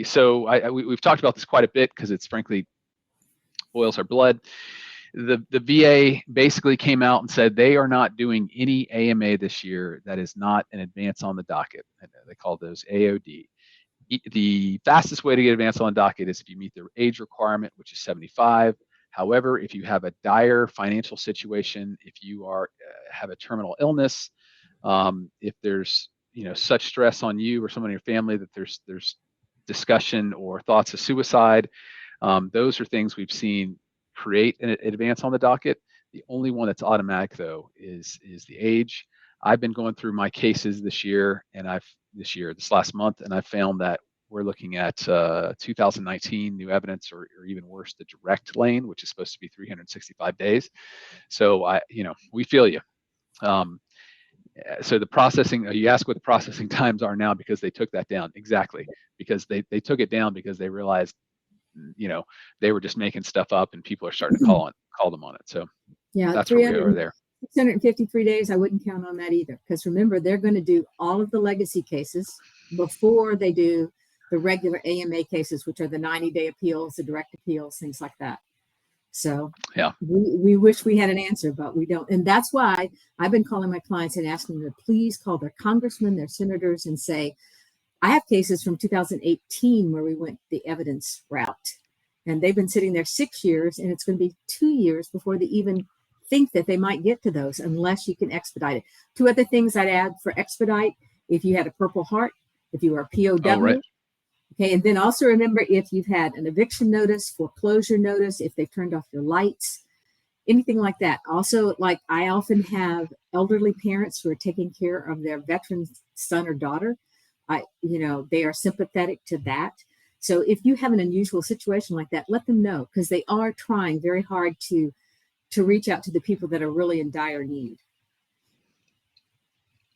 So we've talked about this quite a bit because it's frankly boils our blood. The VA basically came out and said they are not doing any AMA this year that is not an advance on the docket. They call those AOD. The fastest way to get advance on the docket is if you meet the age requirement, which is 75. However, if you have a dire financial situation, if you are have a terminal illness, if there's such stress on you or someone in your family that there's discussion or thoughts of suicide, those are things we've seen create an advance on the docket. The only one that's automatic though is the age. I've been going through my cases this last month, and I've found that we're looking at 2019 new evidence, or even worse, the direct lane, which is supposed to be 365 days. So we feel you. So the processing, you ask what the processing times are now because they took that down. Exactly, because they took it down because they realized, they were just making stuff up and people are starting to call them on it. So yeah, that's where we are there. 653 days, I wouldn't count on that either, because remember, they're going to do all of the legacy cases before they do the regular AMA cases, which are the 90-day appeals, the direct appeals, things like that. So yeah, we wish we had an answer, but we don't. And that's why I've been calling my clients and asking them to please call their congressmen, their senators, and say, I have cases from 2018 where we went the evidence route, and they've been sitting there 6 years, and it's going to be 2 years before they even think that they might get to those unless you can expedite it. Two other things I'd add for expedite: if you had a Purple Heart, if you were a POW. Oh, right. Okay, and then also remember, if you've had an eviction notice, foreclosure notice, if they've turned off your lights, anything like that. Also, like I often have elderly parents who are taking care of their veteran son or daughter. They are sympathetic to that. So if you have an unusual situation like that, let them know, because they are trying very hard to reach out to the people that are really in dire need.